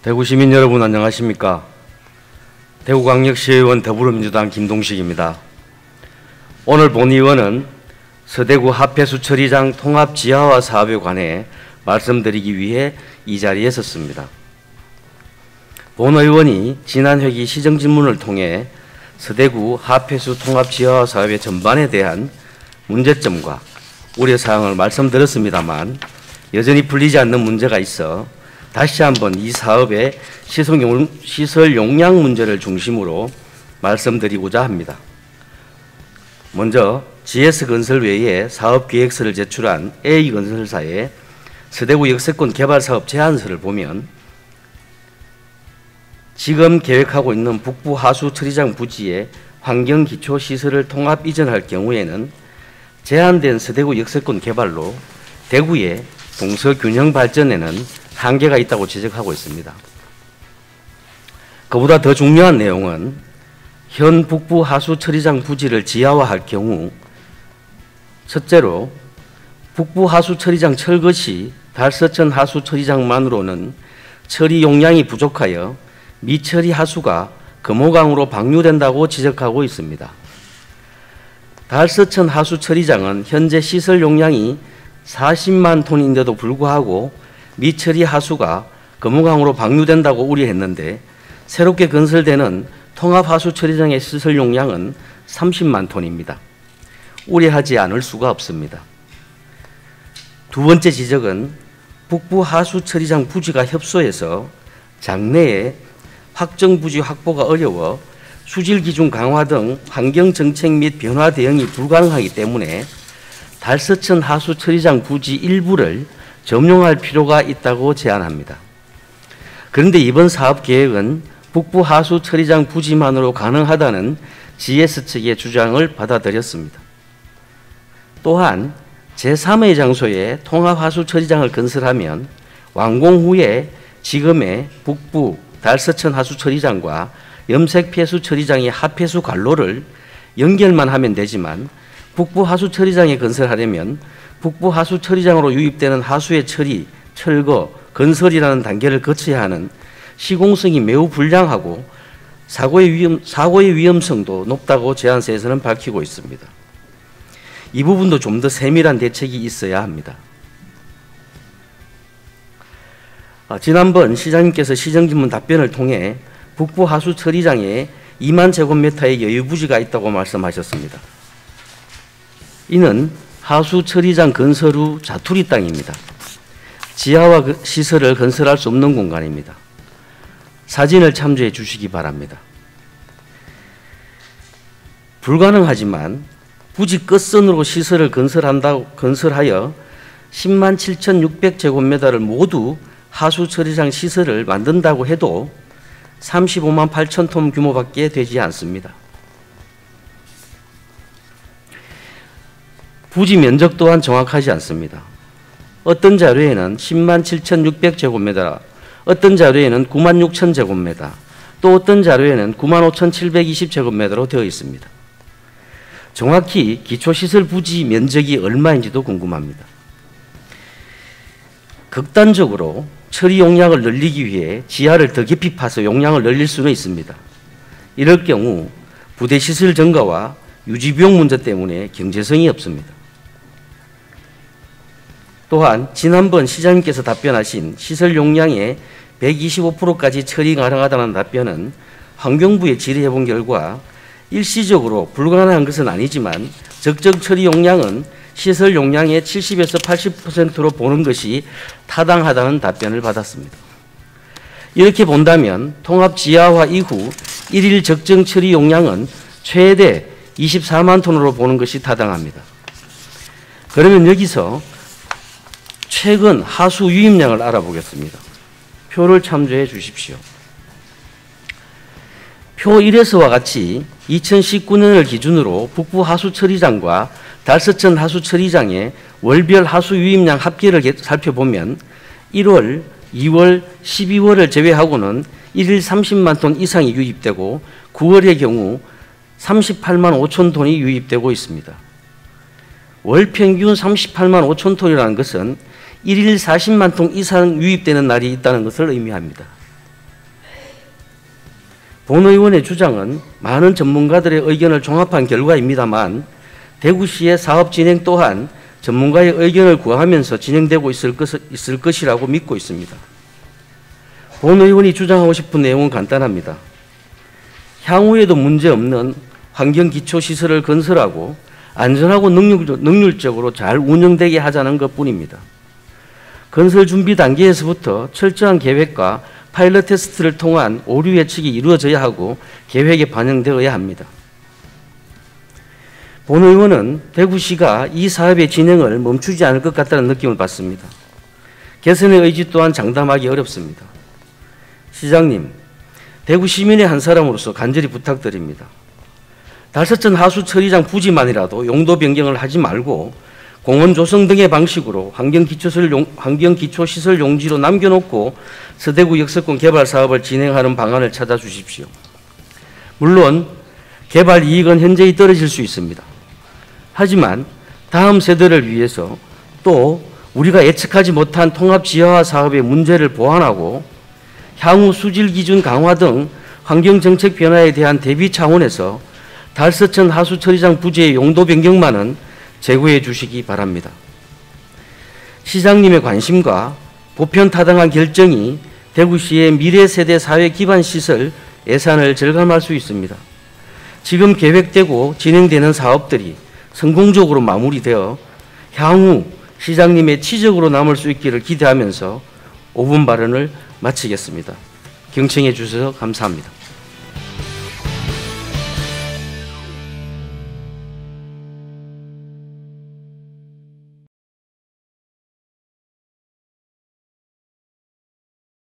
대구 시민 여러분 안녕하십니까? 대구광역시의원 더불어민주당 김동식입니다. 오늘 본의원은 서대구 하폐수 처리장 통합 지하화 사업에 관해 말씀드리기 위해 이 자리에 섰습니다. 본의원이 지난 회기 시정질문을 통해 서대구 하폐수 통합 지하화 사업의 전반에 대한 문제점과 우려사항을 말씀드렸습니다만 여전히 풀리지 않는 문제가 있어 다시 한번 이 사업의 시설 용량 문제를 중심으로 말씀드리고자 합니다. 먼저 GS건설 외에 사업계획서를 제출한 A건설사의 서대구 역세권 개발사업 제안서를 보면 지금 계획하고 있는 북부 하수 처리장 부지에 환경기초시설을 통합 이전할 경우에는 제한된 서대구 역세권 개발로 대구의 동서균형 발전에는 한계가 있다고 지적하고 있습니다. 그보다 더 중요한 내용은 현 북부 하수 처리장 부지를 지하화할 경우 첫째로 북부 하수 처리장 철거 시 달서천 하수 처리장만으로는 처리 용량이 부족하여 미처리 하수가 금호강으로 방류된다고 지적하고 있습니다. 달서천 하수 처리장은 현재 시설 용량이 40만 톤인데도 불구하고 미처리 하수가 금호강으로 방류된다고 우려했는데 새롭게 건설되는 통합하수 처리장의 시설 용량은 30만 톤입니다. 우려하지 않을 수가 없습니다. 두 번째 지적은 북부 하수 처리장 부지가 협소해서 장내에 확정 부지 확보가 어려워 수질 기준 강화 등 환경 정책 및 변화 대응이 불가능하기 때문에 달서천 하수 처리장 부지 일부를 점용할 필요가 있다고 제안합니다. 그런데 이번 사업 계획은 북부 하수 처리장 부지만으로 가능하다는 GS 측의 주장을 받아들였습니다. 또한 제3의 장소에 통합하수 처리장을 건설하면 완공 후에 지금의 북부 달서천 하수 처리장과 염색폐수 처리장의 하폐수 관로를 연결만 하면 되지만 북부 하수 처리장에 건설하려면 북부 하수 처리장으로 유입되는 하수의 처리, 철거, 건설이라는 단계를 거쳐야 하는 시공성이 매우 불량하고 사고의 위험성도 높다고 제안서에서는 밝히고 있습니다. 이 부분도 좀 더 세밀한 대책이 있어야 합니다. 지난번 시장님께서 시정질문 답변을 통해 북부 하수 처리장에 2만 제곱미터의 여유부지가 있다고 말씀하셨습니다. 이는 하수 처리장 건설 후 자투리 땅입니다. 지하화 시설을 건설할 수 없는 공간입니다. 사진을 참조해 주시기 바랍니다. 불가능하지만 부지 끝선으로 시설을 건설하여 10만 7,600제곱미터를 모두 하수 처리장 시설을 만든다고 해도 35만 8천 톤 규모밖에 되지 않습니다. 부지 면적 또한 정확하지 않습니다. 어떤 자료에는 10만 7,600제곱미터, 어떤 자료에는 9만 6천 제곱미터, 또 어떤 자료에는 9만 5,720제곱미터로 되어 있습니다. 정확히 기초시설 부지 면적이 얼마인지도 궁금합니다. 극단적으로 처리 용량을 늘리기 위해 지하를 더 깊이 파서 용량을 늘릴 수는 있습니다. 이럴 경우 부대 시설 증가와 유지 비용 문제 때문에 경제성이 없습니다. 또한 지난번 시장님께서 답변하신 시설 용량의 125%까지 처리 가능하다는 답변은 환경부에 질의해 본 결과 일시적으로 불가능한 것은 아니지만 적정 처리 용량은 시설 용량의 70에서 80%로 보는 것이 타당하다는 답변을 받았습니다. 이렇게 본다면 통합 지하화 이후 일일 적정 처리 용량은 최대 24만 톤으로 보는 것이 타당합니다. 그러면 여기서 최근 하수 유입량을 알아보겠습니다. 표를 참조해 주십시오. 표 1에서와 같이 2019년을 기준으로 북부 하수 처리장과 달서천 하수 처리장의 월별 하수 유입량 합계를 살펴보면 1월, 2월, 12월을 제외하고는 1일 30만 톤 이상이 유입되고 9월의 경우 38만 5천 톤이 유입되고 있습니다. 월 평균 38만 5천 톤이라는 것은 1일 40만 톤 이상 유입되는 날이 있다는 것을 의미합니다. 본 의원의 주장은 많은 전문가들의 의견을 종합한 결과입니다만 대구시의 사업 진행 또한 전문가의 의견을 구하면서 진행되고 있을 것이라고 믿고 있습니다. 본 의원이 주장하고 싶은 내용은 간단합니다. 향후에도 문제없는 환경기초시설을 건설하고 안전하고 능률적으로 잘 운영되게 하자는 것뿐입니다. 건설 준비 단계에서부터 철저한 계획과 파일럿 테스트를 통한 오류 예측이 이루어져야 하고 계획에 반영되어야 합니다. 본 의원은 대구시가 이 사업의 진행을 멈추지 않을 것 같다는 느낌을 받습니다. 개선의 의지 또한 장담하기 어렵습니다. 시장님, 대구 시민의 한 사람으로서 간절히 부탁드립니다. 달서천 하수 처리장 부지만이라도 용도 변경을 하지 말고 공원 조성 등의 방식으로 환경기초시설 용지로 남겨놓고 서대구 역세권 개발 사업을 진행하는 방안을 찾아주십시오. 물론 개발 이익은 현저히 떨어질 수 있습니다. 하지만 다음 세대를 위해서 또 우리가 예측하지 못한 통합지하화 사업의 문제를 보완하고 향후 수질 기준 강화 등 환경정책 변화에 대한 대비 차원에서 달서천 하수처리장 부지의 용도 변경만은 제고해 주시기 바랍니다. 시장님의 관심과 보편타당한 결정이 대구시의 미래세대 사회 기반 시설 예산을 절감할 수 있습니다. 지금 계획되고 진행되는 사업들이 성공적으로 마무리되어 향후 시장님의 치적으로 남을 수 있기를 기대하면서 5분 발언을 마치겠습니다. 경청해 주셔서 감사합니다.